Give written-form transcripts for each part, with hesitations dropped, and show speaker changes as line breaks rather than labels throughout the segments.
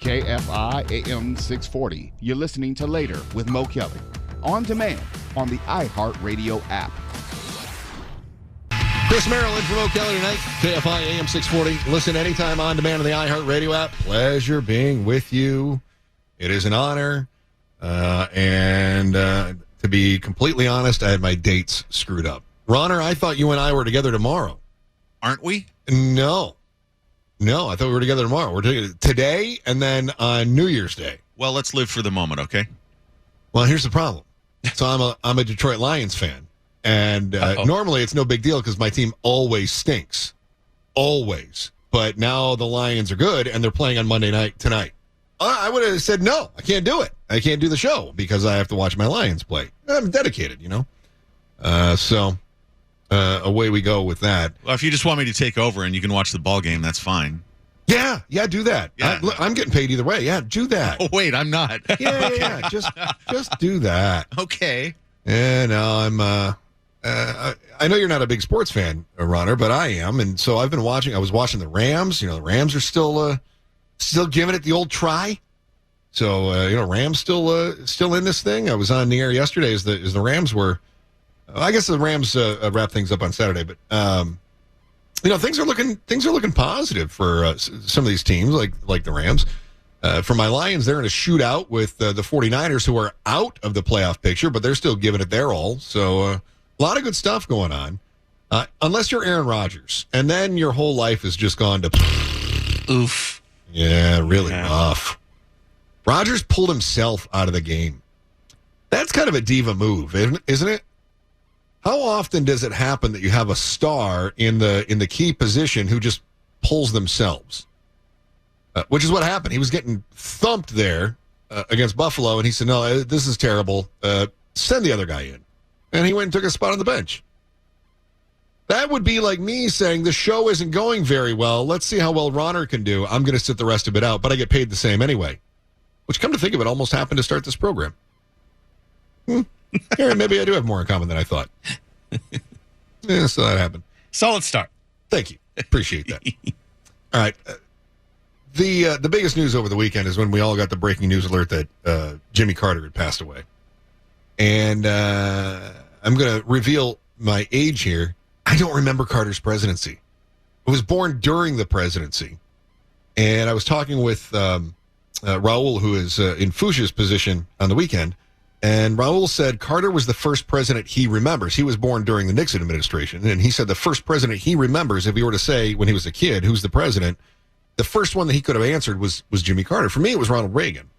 KFI AM 640. You're listening to Later with Mo Kelly. On demand on the iHeartRadio app.
Chris Merril in for Mo Kelly tonight. KFI AM 640. Listen anytime on demand on the iHeartRadio app. Pleasure being with you. It is an honor. And to be completely honest, I had my dates screwed up. Ronner, I thought you and I were together tomorrow.
Aren't we?
No, I thought we were together tomorrow. We're together today and then on New Year's Day.
Well, let's live for the moment, okay?
Well, here's the problem. So I'm a Detroit Lions fan, and normally it's no big deal because my team always stinks, always. But now the Lions are good, and they're playing on Monday night tonight. I would have said no. I can't do it. I can't do the show because I have to watch my Lions play. I'm dedicated, you know. So away we go with that.
Well, if you just want me to take over and you can watch the ball game, that's fine.
Yeah, do that.
Yeah.
I'm getting paid either way. Yeah, do that.
Oh, wait, I'm not.
Yeah. Just do that.
Okay.
Yeah, no, I'm. I know you're not a big sports fan, Ronner, but I am, and so I've been watching. I was watching the Rams. You know, the Rams are still giving it the old try. So Rams still in this thing. I was on the air yesterday as the Rams were. I guess the Rams wrap things up on Saturday, but things are looking positive for some of these teams like the Rams. For my Lions, they're in a shootout with the 49ers, who are out of the playoff picture, but they're still giving it their all. So a lot of good stuff going on, unless you're Aaron Rodgers, and then your whole life has just gone to
oof.
Yeah, really rough. Rodgers pulled himself out of the game. That's kind of a diva move, isn't it? How often does it happen that you have a star in the key position who just pulls themselves? Which is what happened. He was getting thumped there against Buffalo, and he said, no, this is terrible. Send the other guy in. And he went and took a spot on the bench. That would be like me saying the show isn't going very well. Let's see how well Ronner can do. I'm going to sit the rest of it out, but I get paid the same anyway. Which, come to think of it, almost happened to start this program. Yeah, maybe I do have more in common than I thought. Yeah, so that happened.
Solid start.
Thank you. Appreciate that. All right. The biggest news over the weekend is when we all got the breaking news alert that Jimmy Carter had passed away. And I'm going to reveal my age here. I don't remember Carter's presidency. I was born during the presidency. And I was talking with Raul, who is in Fuchsia's position on the weekend. And Raul said Carter was the first president he remembers. He was born during the Nixon administration. And he said the first president he remembers, if he were to say when he was a kid, who's the president, the first one that he could have answered was Jimmy Carter. For me, it was Ronald Reagan.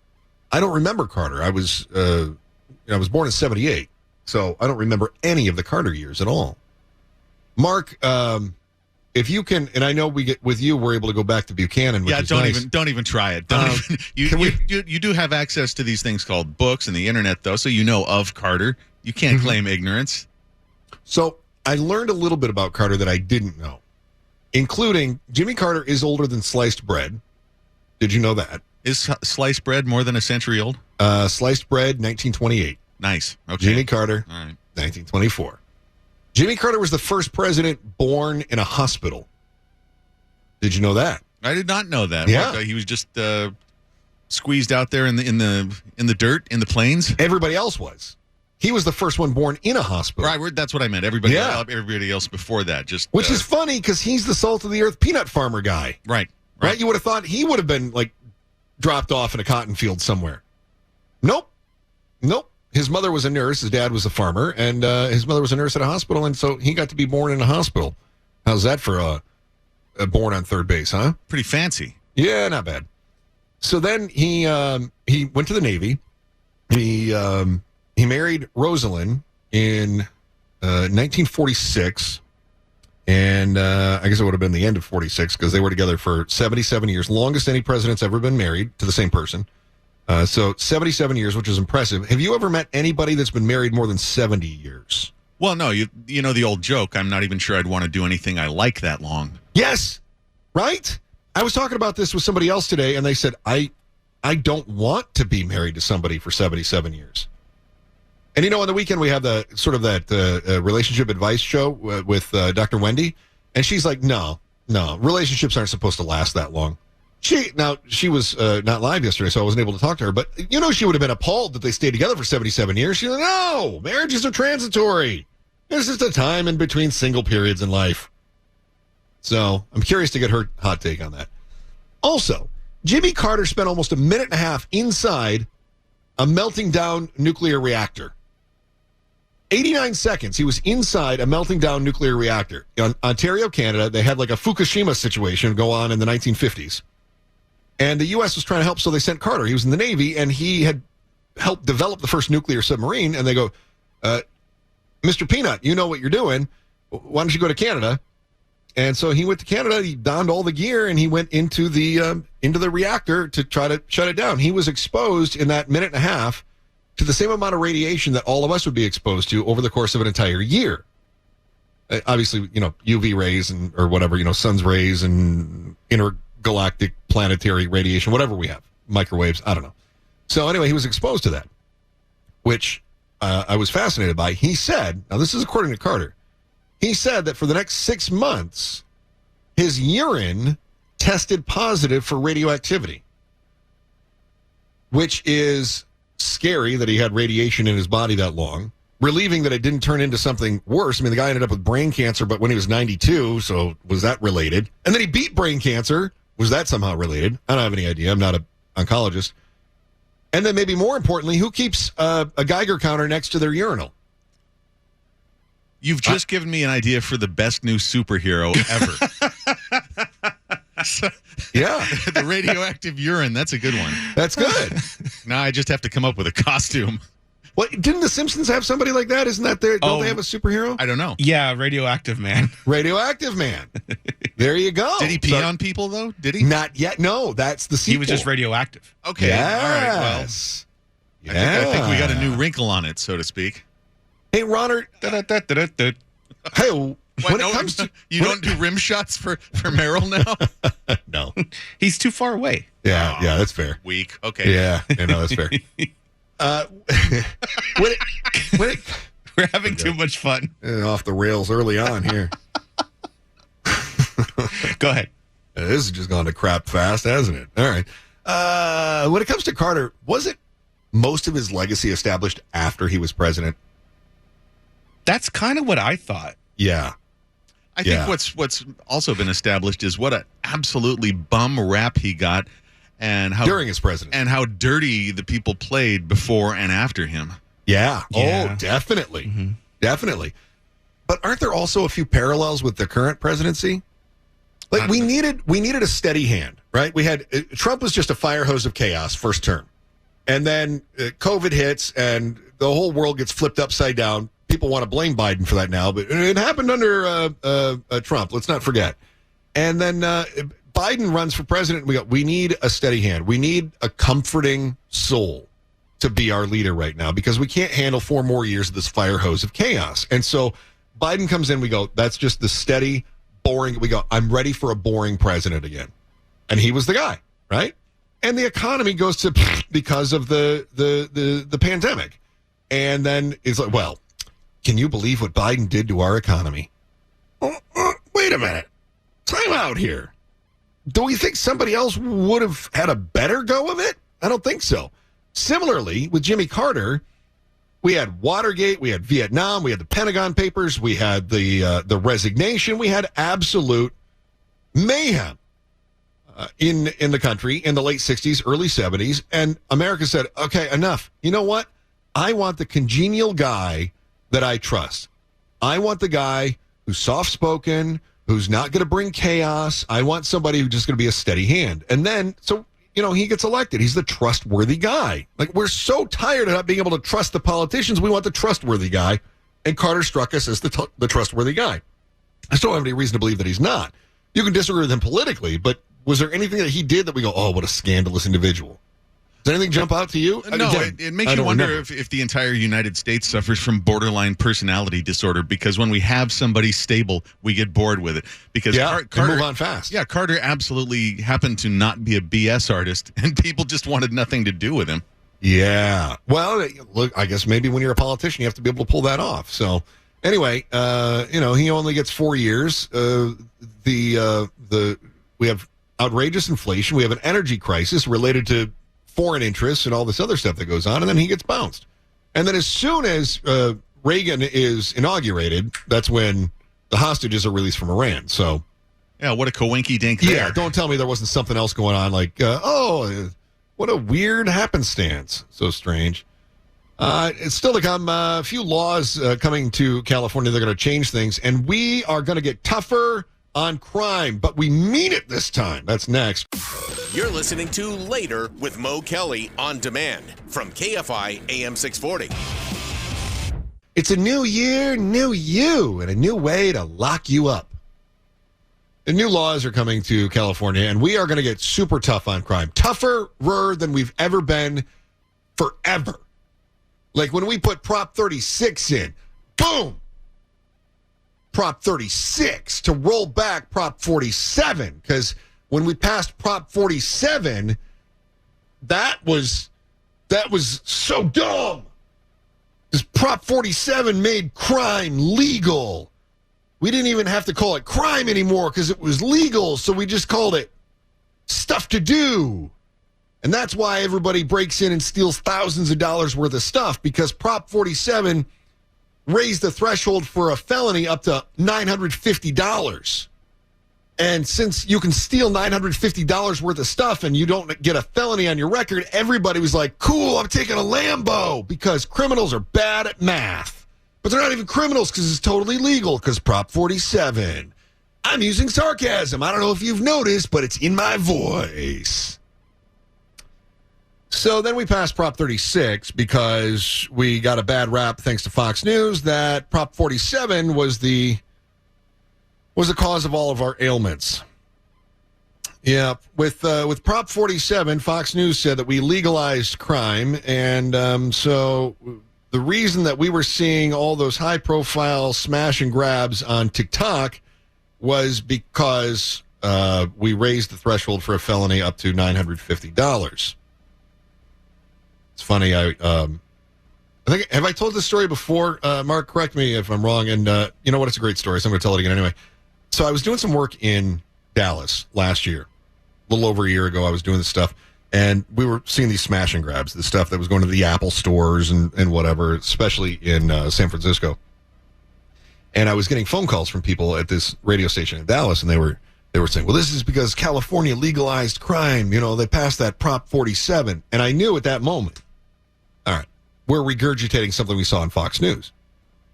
I don't remember Carter. I was born in 78, so I don't remember any of the Carter years at all. Mark, if you can, and I know we're able to go back to Buchanan. Which is nice.
Don't even try it. You do have access to these things called books and the internet, though, so you know of Carter. You can't claim ignorance.
So I learned a little bit about Carter that I didn't know, including Jimmy Carter is older than sliced bread. Did you know that?
Is sliced bread more than a century old?
Sliced bread, 1928.
Nice. Okay.
Jimmy Carter,
all right.
1924. Jimmy Carter was the first president born in a hospital. Did you know that?
I did not know that.
Yeah.
He was just squeezed out there in the dirt, in the plains.
Everybody else was. He was the first one born in a hospital.
Right, that's what I meant. Everybody else before that.
Which is funny because he's the salt of the earth peanut farmer guy.
Right.
You would have thought he would have been dropped off in a cotton field somewhere. Nope. His mother was a nurse. His dad was a farmer, and his mother was a nurse at a hospital, and so he got to be born in a hospital. How's that for a born on third base, huh?
Pretty fancy.
Yeah, not bad. So then he went to the Navy. He married Rosalind in 1946, and I guess it would have been the end of 46 because they were together for 77 years, longest any president's ever been married to the same person. So 77 years, which is impressive. Have you ever met anybody that's been married more than 70 years?
Well, no, you know the old joke, I'm not even sure I'd want to do anything I like that long.
Yes, right? I was talking about this with somebody else today, and they said, I don't want to be married to somebody for 77 years. And, on the weekend we have the sort of that relationship advice show with Dr. Wendy, and she's like, no, relationships aren't supposed to last that long. She was not live yesterday, so I wasn't able to talk to her. But she would have been appalled that they stayed together for 77 years. She's like, no, marriages are transitory. It's just a time in between single periods in life. So I'm curious to get her hot take on that. Also, Jimmy Carter spent almost a minute and a half inside a melting down nuclear reactor. 89 seconds. He was inside a melting down nuclear reactor. In Ontario, Canada, they had like a Fukushima situation go on in the 1950s. And the U.S. was trying to help, so they sent Carter. He was in the Navy, and he had helped develop the first nuclear submarine. And they go, Mr. Peanut, you know what you're doing. Why don't you go to Canada? And so he went to Canada. He donned all the gear, and he went into the reactor to try to shut it down. He was exposed in that minute and a half to the same amount of radiation that all of us would be exposed to over the course of an entire year. Obviously, UV rays or whatever, sun's rays and intergalactic planetary radiation, whatever we have, microwaves, I don't know. So anyway, he was exposed to that, which I was fascinated by. He said, now this is according to Carter, he said that for the next 6 months, his urine tested positive for radioactivity, which is scary that he had radiation in his body that long. Relieving that it didn't turn into something worse. I mean, the guy ended up with brain cancer, but when he was 92, so was that related? And then he beat brain cancer. Was that somehow related? I don't have any idea. I'm not an oncologist. And then maybe more importantly, who keeps a Geiger counter next to their urinal?
You've just given me an idea for the best new superhero ever.
Yeah.
The radioactive urine. That's a good one.
That's good.
Now I just have to come up with a costume.
Well, didn't the Simpsons have somebody like that? Isn't that there? Don't they have a superhero?
I don't know.
Yeah, Radioactive Man.
Radioactive Man. There you go.
Did he pee on people, though? Did he?
Not yet. No, that's the sequel.
He was just radioactive.
Okay.
Yes.
All right. Well, I think we got a new wrinkle on it, so to speak.
Hey, Ronert. Hey, when it comes to...
You don't do rim shots for Merril now?
No.
He's too far away.
Yeah, that's fair.
Weak. Okay.
Yeah, that's fair.
We're having too much fun.
Off the rails early on here.
Go ahead.
This has just gone to crap fast, hasn't it? All right. When it comes to Carter, was it most of his legacy established after he was president?
That's kind of what I thought.
Yeah.
I think what's also been established is what an absolutely bum rap he got, and how
during his presidency,
and how dirty the people played before and after him.
Yeah.
Yeah.
Oh, definitely.
Mm-hmm.
Definitely. But aren't there also a few parallels with the current presidency? Like we needed a steady hand, right? We had Trump was just a fire hose of chaos first term. And then COVID hits and the whole world gets flipped upside down. People want to blame Biden for that now, but it happened under Trump. Let's not forget. And then Biden runs for president. We need a steady hand. We need a comforting soul to be our leader right now because we can't handle 4 more years of this fire hose of chaos. And so Biden comes in. We go, that's just the steady, boring. We go, I'm ready for a boring president again. And he was the guy, right? And the economy goes to because of the pandemic. And then it's like, well, can you believe what Biden did to our economy? Wait a minute. Time out here. Do we think somebody else would have had a better go of it? I don't think so. Similarly, with Jimmy Carter, we had Watergate, we had Vietnam, we had the Pentagon Papers, we had the resignation, we had absolute mayhem in the country in the late 60s, early 70s, and America said, okay, enough. You know what? I want the congenial guy that I trust. I want the guy who's soft-spoken, who's not going to bring chaos. I want somebody who's just going to be a steady hand. And then, so, he gets elected. He's the trustworthy guy. Like, we're so tired of not being able to trust the politicians. We want the trustworthy guy. And Carter struck us as the trustworthy guy. I still don't have any reason to believe that he's not. You can disagree with him politically, but was there anything that he did that we go, oh, what a scandalous individual? Does anything jump out to you?
No, it makes you wonder if the entire United States suffers from borderline personality disorder because when we have somebody stable, we get bored with it. Because Carter
move on fast.
Yeah, Carter absolutely happened to not be a BS artist, and people just wanted nothing to do with him.
Yeah. Well, look, I guess maybe when you're a politician, you have to be able to pull that off. So anyway, he only gets 4 years. We have outrageous inflation. We have an energy crisis related to foreign interests and all this other stuff that goes on, and then he gets bounced. And then as soon as Reagan is inaugurated, that's when the hostages are released from Iran. So,
yeah, what a coinky-dink
yeah,
there.
don't tell me there wasn't something else going on, like, what a weird happenstance. So strange. It's still to come. A few laws coming to California. They're going to change things, and we are going to get tougher on crime, but we mean it this time. That's next.
You're listening to Later with Mo Kelly on demand from KFI AM 640.
It's a new year, new you, and a new way to lock you up. The new laws are coming to California, and we are going to get super tough on crime. Tougher than we've ever been forever. Like when we put Prop 36 in, boom! Prop 36 to roll back Prop 47, because when we passed Prop 47, that was so dumb. Because Prop 47 made crime legal. We didn't even have to call it crime anymore because it was legal, so we just called it stuff to do. And that's why everybody breaks in and steals thousands of dollars worth of stuff, because Prop 47 raised the threshold for a felony up to $950. And since you can steal $950 worth of stuff and you don't get a felony on your record, everybody was like, cool, I'm taking a Lambo, because criminals are bad at math. But they're not even criminals because it's totally legal, because Prop 47. I'm using sarcasm. I don't know if you've noticed, but it's in my voice. So then we passed Prop 36 because we got a bad rap thanks to Fox News that Prop 47 was the cause of all of our ailments. Yeah, with Prop 47, Fox News said that we legalized crime, and so the reason that we were seeing all those high-profile smash and grabs on TikTok was because we raised the threshold for a felony up to $950. It's funny. I think, have I told this story before? Mark, correct me if I'm wrong. And you know what? It's a great story, so I'm going to tell it again anyway. So I was doing some work in Dallas last year. A little over a year ago, I was doing this stuff. And we were seeing these smash and grabs, the stuff that was going to the Apple stores and whatever, especially in San Francisco. And I was getting phone calls from people at this radio station in Dallas, and they were saying, well, this is because California legalized crime. You know, they passed that Prop 47. And I knew at that moment, all right, we're regurgitating something we saw on Fox News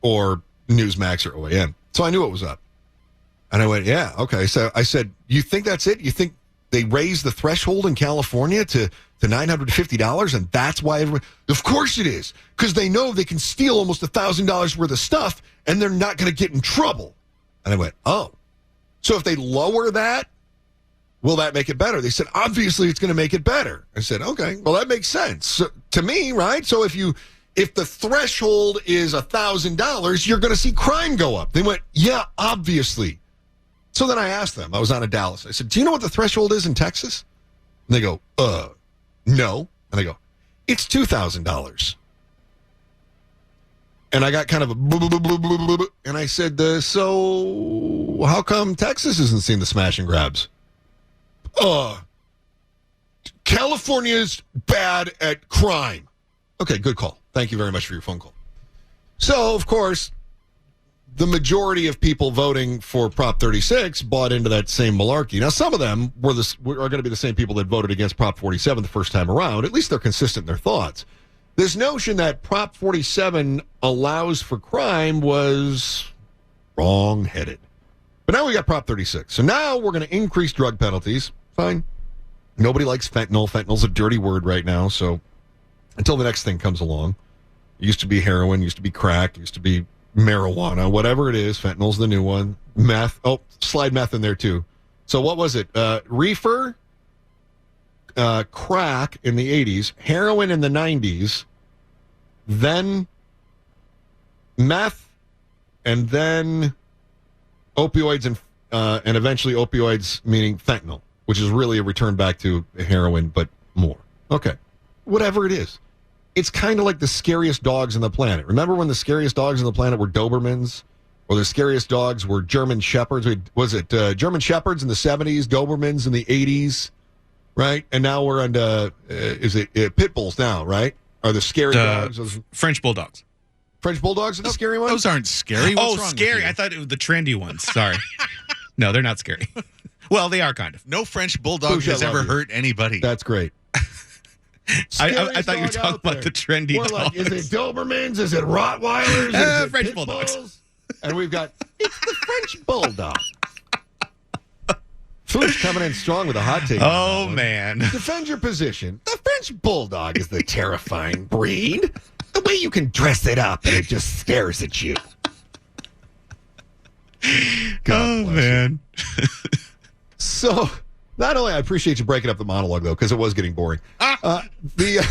or Newsmax or OAN. So I knew it was up. And I went, yeah, okay. So I said, you think that's it? You think they raised the threshold in California to $950, and that's why everyone... Of course it is, because they know they can steal almost $1,000 worth of stuff, and they're not going to get in trouble. And I went, oh. So if they lower that, will that make it better? They said, obviously it's going to make it better. I said, okay, well, that makes sense. So, to me, right? So if the threshold is $1,000, you're going to see crime go up. They went, yeah, obviously. So then I asked them, I was on in Dallas. I said, do you know what the threshold is in Texas? And they go, no. And I go, it's $2,000. And I got kind of a blah, blah, blah, blah, blah, blah. And I said, so how come Texas isn't seeing the smash and grabs? California's bad at crime. Okay, good call. Thank you very much for your phone call. So, of course, the majority of people voting for Prop 36 bought into that same malarkey. Now, some of them are going to be the same people that voted against Prop 47 the first time around. At least they're consistent in their thoughts. This notion that Prop 47 allows for crime was wrong-headed. But now we got Prop 36. So now we're going to increase drug penalties. Fine. Nobody likes fentanyl. Fentanyl's a dirty word right now. So until the next thing comes along, it used to be heroin, used to be crack, used to be marijuana, whatever it is. Fentanyl's the new one. Meth. Oh, slide meth in there too. So what was it? Reefer, crack in the 80s, heroin in the 90s, then meth, and then opioids and eventually opioids, meaning fentanyl, which is really a return back to heroin, but more. Okay. Whatever it is. It's kind of like the scariest dogs on the planet. Remember when the scariest dogs on the planet were Dobermans? Well, the scariest dogs were German Shepherds. Was it German Shepherds in the 70s, Dobermans in the 80s, right? And now we're on is it Pit Bulls now, right? Are the scary dogs?
French Bulldogs.
French Bulldogs are the scary ones?
Those aren't scary. What's wrong
scary.
with you?
I thought it was the trendy ones. Sorry. No, they're not scary. Well, they are kind of.
No French Bulldog
Boucher,
has ever hurt anybody.
That's great.
I thought you were talking about the trendy dogs.
Like, is it Dobermans? Is it Rottweilers? Is it
French
Pit
Bulldogs.
Bulls? And we've got, it's the French Bulldog. Fooch coming in strong with a hot take.
Oh, man.
Defend your position. The French Bulldog is the terrifying breed. The way you can dress it up and it just stares at you. God bless
man.
So, not only I appreciate you breaking up the monologue, though, because it was getting boring. Yeah.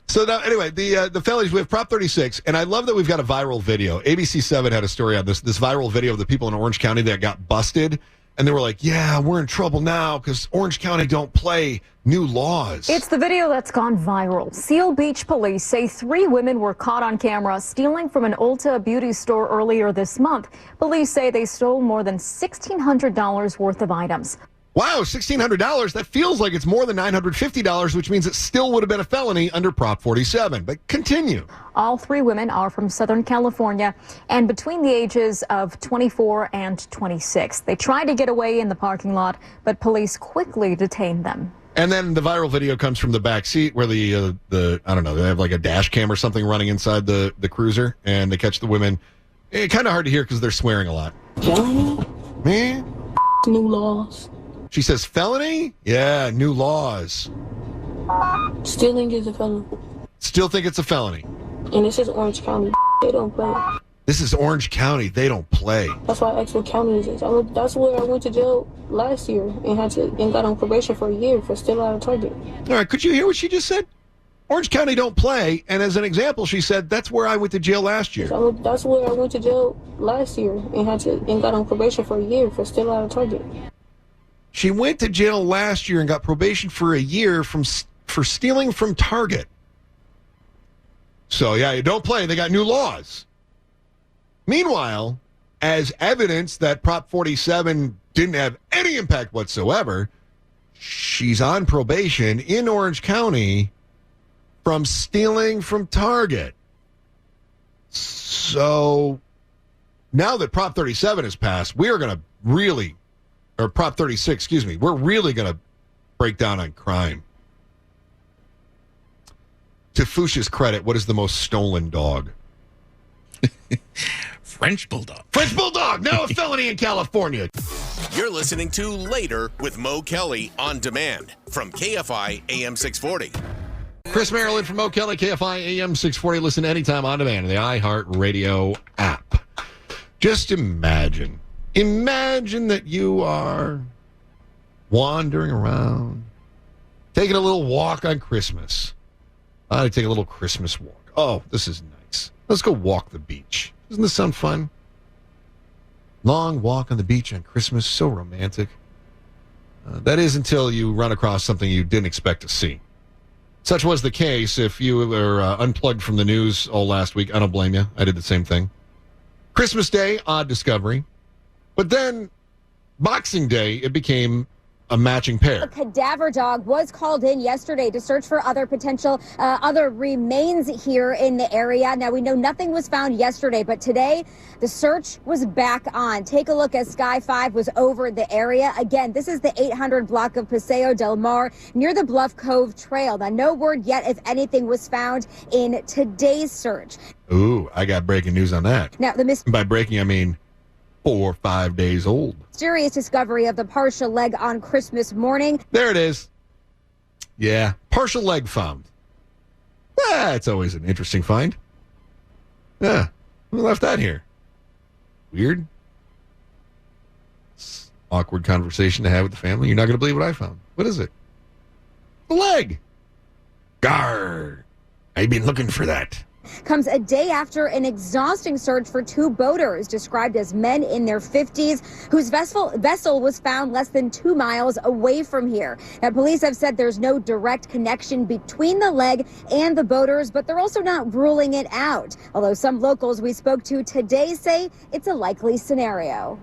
So now, anyway, the fellas, we have Prop 36, and I love that we've got a viral video. ABC7 had a story on this viral video of the people in Orange County that got busted, and they were like, yeah, we're in trouble now because Orange County don't play new laws.
It's the video that's gone viral. Seal Beach police say 3 women were caught on camera stealing from an Ulta beauty store earlier this month. Police say they stole more than $1,600 worth of items.
Wow, $1,600. That feels like it's more than $950, which means it still would have been a felony under Prop 47. But continue.
All 3 women are from Southern California and between the ages of 24 and 26. They tried to get away in the parking lot, but police quickly detained them.
And then the viral video comes from the back seat where the I don't know, they have like a dash cam or something running inside the cruiser, and they catch the women. Kind of hard to hear because they're swearing a lot.
Felony?
Man?
New laws.
She says, felony? Yeah, new laws.
Stealing is a felony.
Still think it's a felony.
And this is Orange County. They don't play.
This is Orange County. They don't play.
That's why I asked what county is this. That's where I went to jail last year and got on probation for a year for stealing out of Target.
All right, could you hear what she just said? Orange County don't play, and as an example, she said, that's where I went to jail last year.
That's where I went to jail last year and got on probation for a year for stealing out of Target.
She went to jail last year and got probation for a year for stealing from Target. So, yeah, you don't play. They got new laws. Meanwhile, as evidence that Prop 47 didn't have any impact whatsoever, she's on probation in Orange County from stealing from Target. So, now that Prop 37 has passed, we are going to really... or Prop 36, excuse me, we're really going to break down on crime. To Foosh's credit, what is the most stolen dog?
French Bulldog.
French Bulldog, now a felony in California.
You're listening to Later with Mo Kelly on demand from KFI AM 640.
Chris Merril from Mo Kelly, KFI AM 640. Listen anytime on demand in the iHeartRadio app. Just imagine that you are wandering around, taking a little walk on Christmas. I take a little Christmas walk. Oh, this is nice. Let's go walk the beach. Doesn't this sound fun? Long walk on the beach on Christmas, so romantic. That is until you run across something you didn't expect to see. Such was the case if you were unplugged from the news all last week. I don't blame you. I did the same thing. Christmas Day, odd discovery. But then, Boxing Day, it became a matching pair.
A cadaver dog was called in yesterday to search for other potential, other remains here in the area. Now, we know nothing was found yesterday, but today the search was back on. Take a look as Sky 5 was over the area. Again, this is the 800 block of Paseo del Mar near the Bluff Cove Trail. Now, no word yet if anything was found in today's search.
Ooh, I got breaking news on that.
Now,
by breaking, I mean 4 or 5 days old.
Mysterious discovery of the partial leg on Christmas morning.
There it is. Yeah, partial leg found. That's always an interesting find. Yeah, who left that here? Weird. Awkward conversation to have with the family. You're not going to believe what I found. What is it? The leg. Gar. I've been looking for that.
comes a day after an exhausting search for two boaters described as men in their 50s whose vessel was found less than 2 miles away from here. Now, police have said there's no direct connection between the leg and the boaters, but they're also not ruling it out. Although some locals we spoke to today say it's a likely scenario.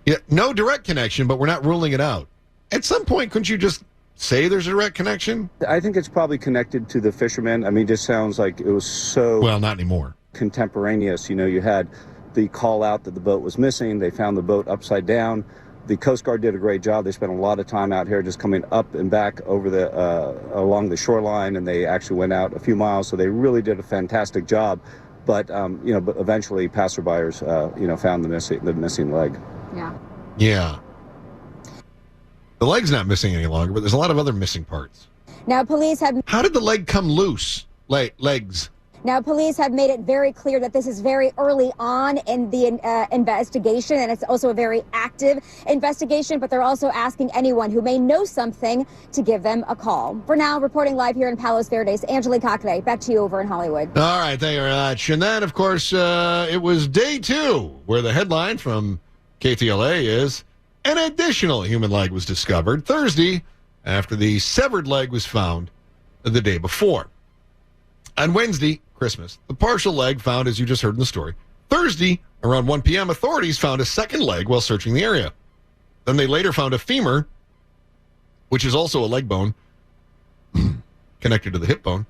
Yeah, no direct connection, but we're not ruling it out. At some point, couldn't you just say there's a direct connection?
I think it's probably connected to the fishermen. I mean, it just sounds like it was so...
Well, not anymore.
...contemporaneous. You know, you had the call out that the boat was missing. They found the boat upside down. The Coast Guard did a great job. They spent a lot of time out here just coming up and back over the along the shoreline, and they actually went out a few miles. So they really did a fantastic job. But, but eventually passerbyers, found the missing leg.
Yeah. The leg's not missing any longer, but there's a lot of other missing parts.
Now, police have...
How did the leg come loose? Legs.
Now, police have made it very clear that this is very early on in the investigation, and it's also a very active investigation, but they're also asking anyone who may know something to give them a call. For now, reporting live here in Palos Verdes, Angelique Cockney, back to you over in Hollywood.
All right, thank you very much. And then, of course, it was day 2, where the headline from KTLA is, an additional human leg was discovered Thursday after the severed leg was found the day before. On Wednesday, Christmas, the partial leg found, as you just heard in the story. Thursday, around 1 p.m., authorities found a second leg while searching the area. Then they later found a femur, which is also a leg bone, connected to the hip bone.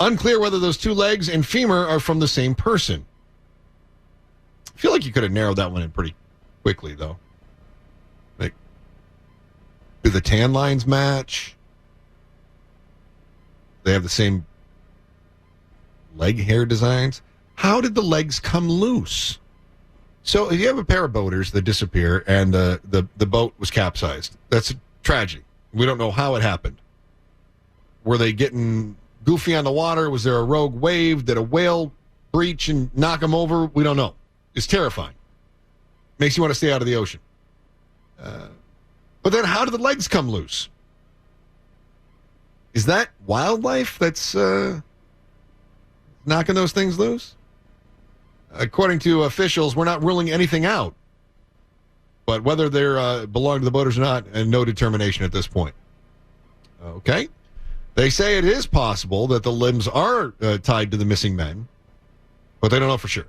Unclear whether those two legs and femur are from the same person. I feel like you could have narrowed that one in pretty quickly, though. Like, do the tan lines match? They have the same leg hair designs. How did the legs come loose? So if you have a pair of boaters that disappear and the boat was capsized, that's a tragedy. We don't know how it happened. Were they getting goofy on the water? Was there a rogue wave? Did a whale breach and knock them over? We don't know. It's terrifying. Makes you want to stay out of the ocean. But then how did the legs come loose? Is that wildlife that's knocking those things loose? According to officials, we're not ruling anything out. But whether they belong to the boaters or not, and no determination at this point. Okay. They say it is possible that the limbs are tied to the missing men, but they don't know for sure.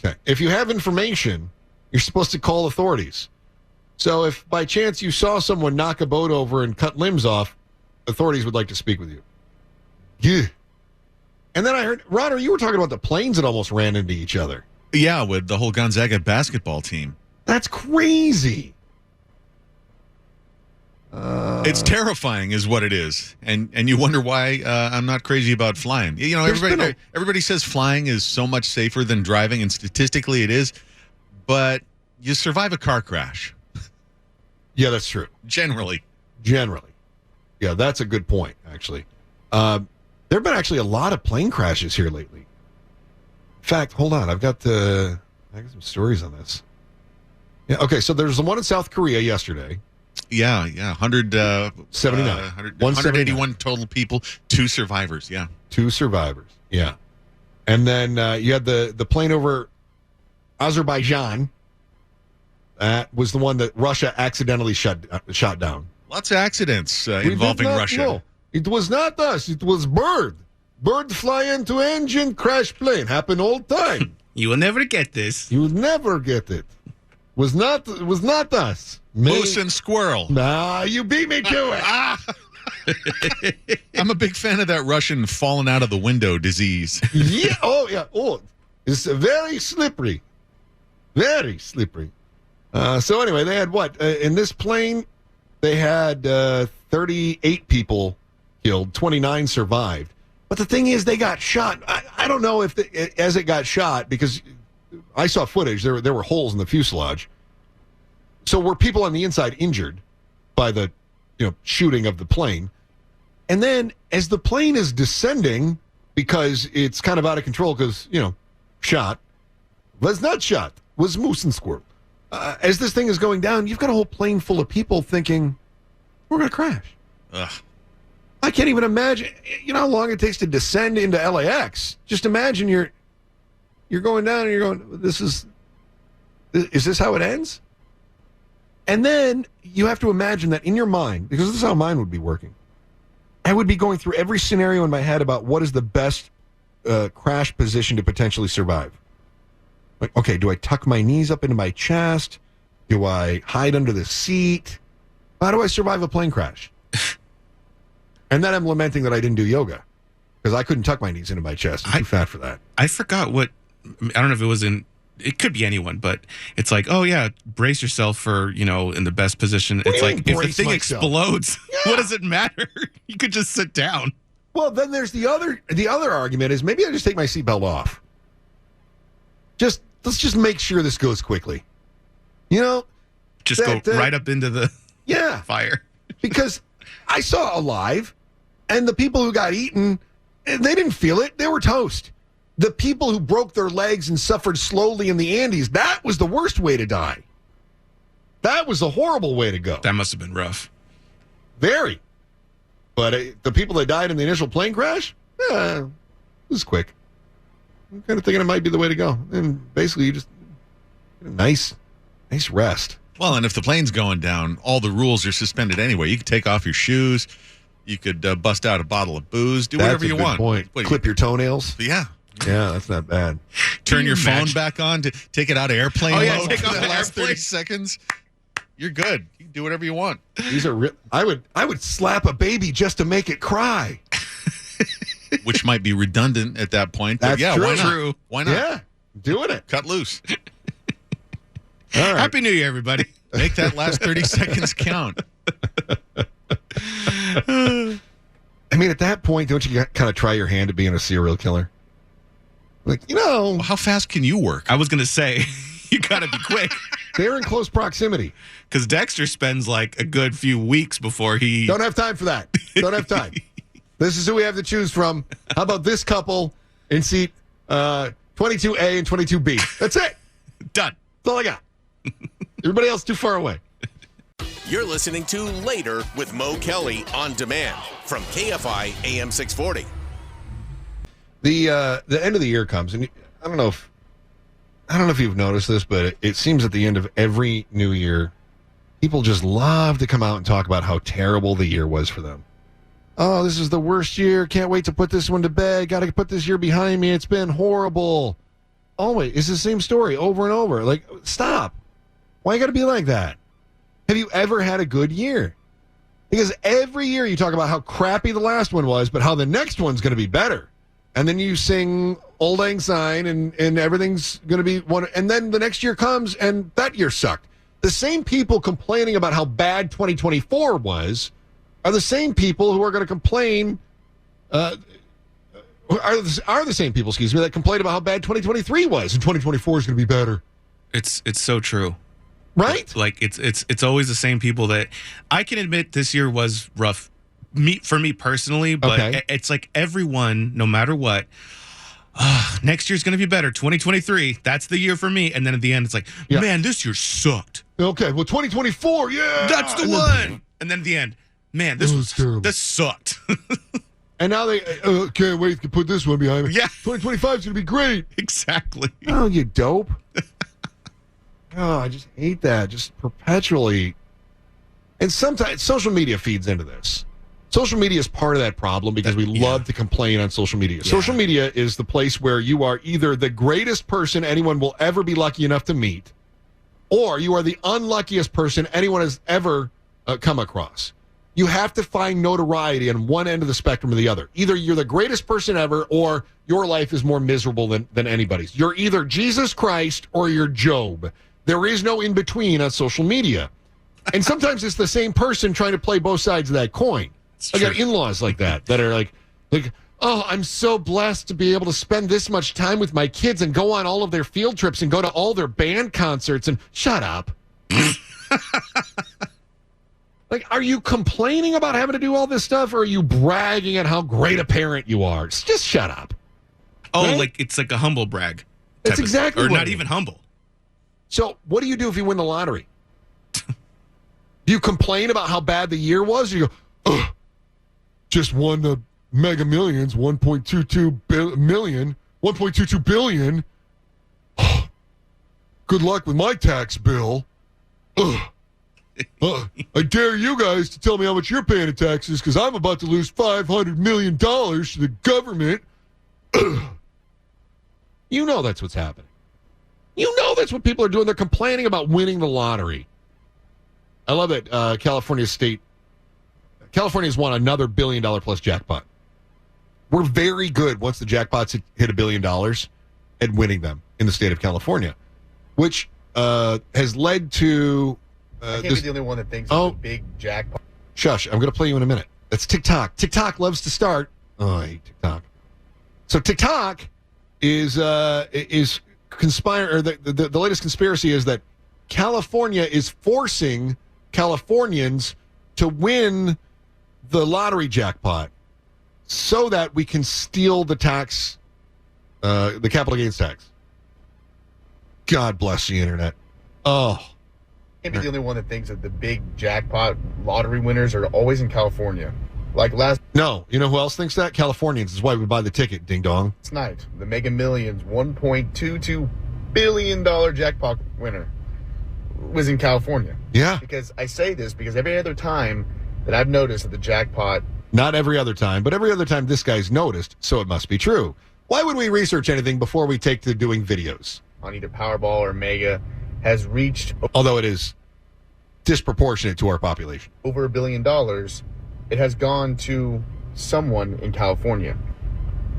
Okay. If you have information, you're supposed to call authorities. So if by chance you saw someone knock a boat over and cut limbs off, authorities would like to speak with you. Yeah. And then I heard, Rodder, you were talking about the planes that almost ran into each other.
Yeah, with the whole Gonzaga basketball team.
That's crazy.
It's terrifying is what it is. And you wonder why I'm not crazy about flying. You know, everybody says flying is so much safer than driving, and statistically it is. But you survive a car crash.
Yeah, that's true.
Generally.
Yeah, that's a good point, actually. There have been actually a lot of plane crashes here lately. In fact, hold on. I've got some stories on this. Yeah, okay, so there's the one in South Korea yesterday.
Yeah,
79.
181 total people, 2 survivors, yeah.
2 survivors, yeah. And then you had the plane over Azerbaijan. That was the one that Russia accidentally shot down.
Lots of accidents involving Russia.
No, it was not us. It was bird. Bird fly into engine, crash plane. Happen all time.
You will never get this.
You will never get it. Was not us.
Moose and squirrel.
Nah, you beat me to it.
I'm a big fan of that Russian falling out of the window disease.
Yeah. Oh, it's very slippery. Very slippery. So anyway, they had what? In this plane, they had 38 people killed, 29 survived. But the thing is, they got shot. I don't know if as it got shot, because I saw footage. There were holes in the fuselage. So were people on the inside injured by the shooting of the plane? And then as the plane is descending, because it's kind of out of control, because shot was not shot, was moose and squirrel. As this thing is going down, you've got a whole plane full of people thinking we're going to crash.
Ugh.
I can't even imagine. You know how long it takes to descend into LAX? Just imagine you're going down and you're going, is this how it ends? And then you have to imagine that in your mind, because this is how mine would be working. I would be going through every scenario in my head about what is the best crash position to potentially survive. Like, okay, do I tuck my knees up into my chest? Do I hide under the seat? How do I survive a plane crash? And then I'm lamenting that I didn't do yoga because I couldn't tuck my knees into my chest. I'm too fat for that.
I forgot what, I don't know if it was it could be anyone, but it's like, oh yeah, brace yourself for, in the best position. It's like, if the thing explodes, what does it matter? You could just sit down.
Well, then there's the other argument is maybe I just take my seatbelt off. Let's just make sure this goes quickly.
Just go right up into the fire. Because I saw Alive, and the people who got eaten, they didn't feel it. They were toast. The people who broke their legs and suffered slowly in the Andes, that was the worst way to die. That was a horrible way to go.
That must have been rough.
Very. But the people that died in the initial plane crash, it was quick. I'm kind of thinking it might be the way to go. And basically, you just get a nice rest.
Well, and if the plane's going down, all the rules are suspended anyway. You could take off your shoes. You could bust out a bottle of booze. Do whatever you want.
Point. Clip your toenails.
Yeah.
Yeah, that's not bad.
Turn your phone back on to take it out of airplane mode
take
for
off
the last 30 seconds. You're good. You can do whatever you want.
These are I would slap a baby just to make it cry.
Which might be redundant at that point.
That's
yeah,
true.
Why not?
Yeah, doing it.
Cut loose.
All right.
Happy New Year, everybody.
Make that last 30 seconds count.
I mean, at that point, don't you kind of try your hand at being a serial killer? Like,
Well, how fast can you work?
I was going to say, you got to be quick.
They're in close proximity.
Because Dexter spends like a good few weeks before he...
Don't have time for that. Don't have time. This is who we have to choose from. How about this couple in seat 22A and 22B? That's it.
Done.
That's all I got. Everybody else too far away.
You're listening to Later with Mo Kelly on demand from KFI AM 640.
The end of the year comes, and I don't know if you've noticed this, but it seems at the end of every new year, people just love to come out and talk about how terrible the year was for them. Oh, this is the worst year. Can't wait to put this one to bed. Got to put this year behind me. It's been horrible. Always. It's the same story over and over. Like, stop. Why you got to be like that? Have you ever had a good year? Because every year you talk about how crappy the last one was, but how the next one's going to be better. And then you sing Old Lang Syne and everything's going to be one. And then the next year comes and that year sucked. The same people complaining about how bad 2024 was are the same people who are going to complain, are the same people, that complain about how bad 2023 was, and 2024 is going to be better.
It's so true.
Right?
Like it's always the same people that I can admit this year was rough for me personally, but it's like everyone, no matter what, next year's going to be better. 2023, that's the year for me. And then at the end, it's like, man, this year sucked.
Okay, well, 2024, yeah,
that's the one. And then at the end, man, this sucked.
And now they can't wait to put this one behind me.
Yeah,
2025 is going to be great.
Exactly.
Oh, you dope. Oh, I just hate that. Just perpetually. And sometimes social media feeds into this. Social media is part of that problem because we love to complain on social media. Yeah. Social media is the place where you are either the greatest person anyone will ever be lucky enough to meet, or you are the unluckiest person anyone has ever come across. You have to find notoriety on one end of the spectrum or the other. Either you're the greatest person ever, or your life is more miserable than anybody's. You're either Jesus Christ or you're Job. There is no in between on social media. And sometimes it's the same person trying to play both sides of that coin. I got in-laws like that are like, oh, I'm so blessed to be able to spend this much time with my kids and go on all of their field trips and go to all their band concerts. And shut up. Like, are you complaining about having to do all this stuff, or are you bragging at how great a parent you are? Just shut up.
Oh, right? Like it's like a humble brag.
That's exactly
or not even humble.
So what do you do if you win the lottery? Do you complain about how bad the year was, or you go, ugh?
just won the Mega Millions, 1.22 billion. Good luck with my tax bill. I dare you guys to tell me how much you're paying in taxes because I'm about to lose $500 million to the government. You know that's what's happening. You know that's what people are doing. They're complaining about winning the lottery. I love that California's won another $1 billion plus jackpot. We're very good once the jackpots hit $1 billion at winning them in the state of California, which has led to...
I can't be the only one that thinks it's a big jackpot.
Shush, I'm going to play you in a minute. That's TikTok. TikTok loves to start. Oh, I hate TikTok. So TikTok is conspiring, or the latest conspiracy is that California is forcing Californians to win the lottery jackpot so that we can steal the tax, the capital gains tax. God bless the internet. Oh.
Can't be the only one that thinks that the big jackpot lottery winners are always in California. Like
No, you know who else thinks that? Californians. Is why we buy the ticket, ding dong.
Last night, the Mega Millions $1.22 billion jackpot winner was in California.
Yeah.
Because I say this because every other time that I've noticed that the jackpot...
Not every other time, but every other time this guy's noticed, so it must be true. Why would we research anything before we take to doing videos?
On either Powerball or Mega has reached...
Although it is disproportionate to our population.
Over $1 billion, it has gone to someone in California.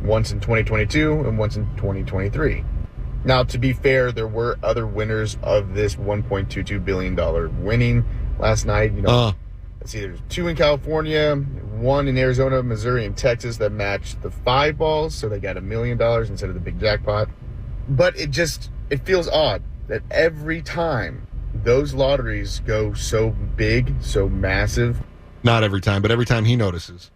Once in 2022 and once in 2023. Now, to be fair, there were other winners of this $1.22 billion winning last night. You know, let's see, there's 2 in California, 1 in Arizona, Missouri, and Texas that matched the 5 balls, so they got $1 million instead of the big jackpot. But it feels odd that every time those lotteries go so big, so massive.
Not every time, but every time he notices.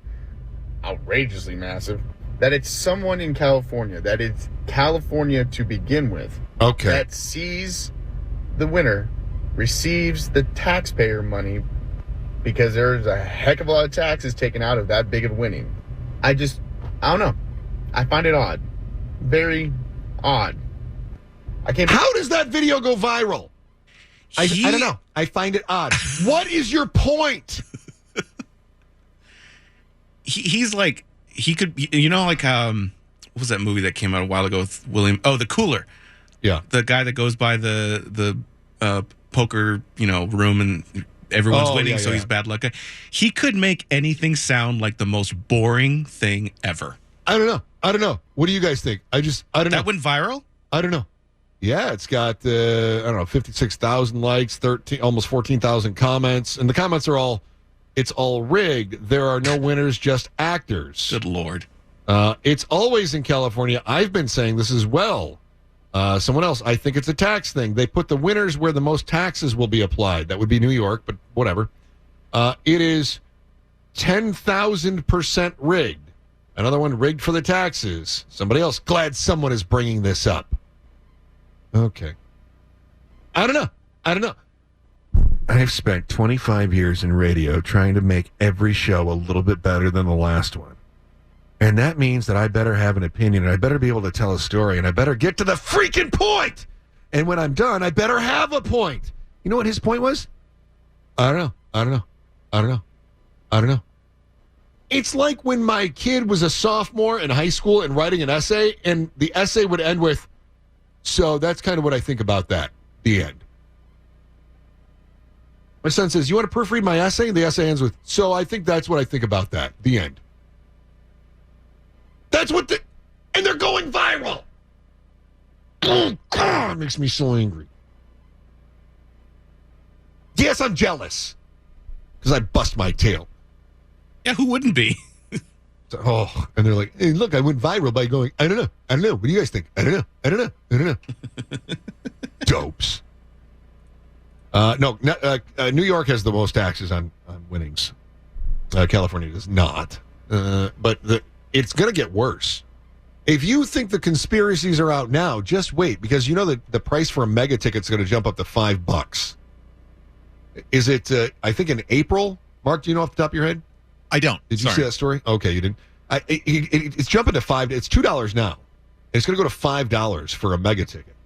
Outrageously massive. That it's someone in California, that it's California to begin with.
Okay.
That sees the winner, receives the taxpayer money because there's a heck of a lot of taxes taken out of that big of winning. I don't know. I find it odd. Very odd.
How does that video go viral? I don't know. I find it odd. What is your point?
He's like, he could, you know, like, what was that movie that came out a while ago with William? Oh, The Cooler.
Yeah.
The guy that goes by the poker, room and everyone's winning, so he's bad luck. He could make anything sound like the most boring thing ever.
I don't know. What do you guys think? I don't know.
That went viral?
I don't know. Yeah, it's got, 56,000 likes, almost 14,000 comments. And the comments are it's all rigged. There are no winners, just actors.
Good Lord.
It's always in California. I've been saying this as well. Someone else, I think it's a tax thing. They put the winners where the most taxes will be applied. That would be New York, but whatever. It is 10,000% rigged. Another one rigged for the taxes. Somebody else, glad someone is bringing this up. Okay. I don't know. I've spent 25 years in radio trying to make every show a little bit better than the last one. And that means that I better have an opinion, and I better be able to tell a story, and I better get to the freaking point. And when I'm done, I better have a point. You know what his point was? I don't know. It's like when my kid was a sophomore in high school and writing an essay, and the essay would end with, so that's kind of what I think about that. The end. My son says, you want to proofread my essay? And the essay ends with, so I think that's what I think about that. The end. That's what and they're going viral. Oh, God, it makes me so angry. Yes, I'm jealous. Because I bust my tail.
Yeah, who wouldn't be?
And they're like, hey, look, I went viral by going, I don't know. What do you guys think? I don't know. Dopes. New York has the most taxes on winnings. California does not. But it's going to get worse. If you think the conspiracies are out now, just wait, because you know that the price for a mega ticket is going to jump up to $5. Is it, I think in April? Mark, do you know off the top of your head?
I don't.
Did you see that story? Okay, you didn't. It's jumping to $5. It's $2 now. It's going to go to $5 for a mega ticket.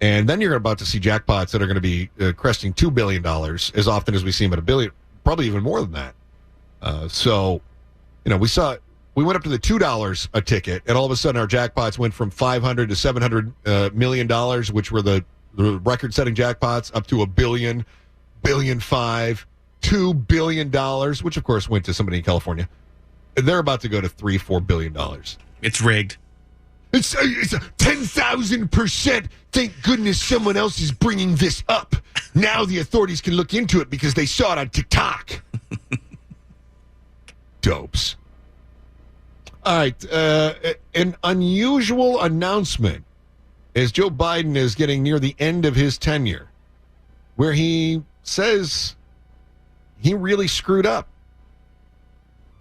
And then you're about to see jackpots that are going to be cresting $2 billion as often as we see them at $1 billion, probably even more than that. So, we went up to the $2 a ticket, and all of a sudden our jackpots went from $500 to $700 million, which were the record-setting jackpots, up to $1 billion, $1.5 billion, $2 billion, which of course went to somebody in California. And they're about to go to $3-4 billion.
It's rigged.
It's 10,000%. Thank goodness someone else is bringing this up. Now the authorities can look into it because they saw it on TikTok. Dopes. All right. An unusual announcement as Joe Biden is getting near the end of his tenure, where he says he really screwed up.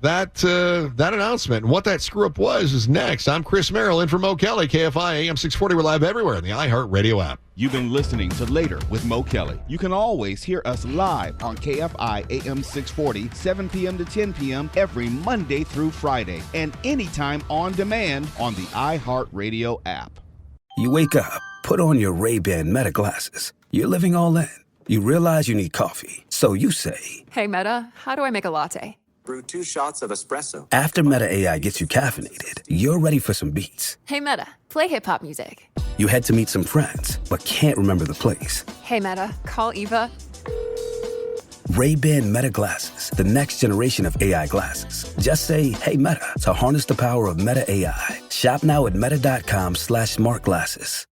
That announcement and what that screw-up was is next. I'm Chris Merril in for Mo Kelly, KFI AM 640. We're live everywhere in the iHeart Radio app.
You've been listening to Later with Mo Kelly. You can always hear us live on KFI AM 640, 7 p.m. to 10 p.m. every Monday through Friday, and anytime on demand on the iHeart Radio app.
You wake up, put on your Ray-Ban Meta glasses. You're living all in. You realize you need coffee, so you say,
"Hey Meta, how do I make a latte?"
Brew 2 shots of espresso.
After Meta AI gets you caffeinated, you're ready for some beats.
Hey Meta, play hip-hop music.
You head to meet some friends, but can't remember the place.
Hey Meta, call Eva.
Ray-Ban Meta glasses, the next generation of AI glasses. Just say, "Hey Meta," to harness the power of Meta AI. Shop now at meta.com/smartglasses.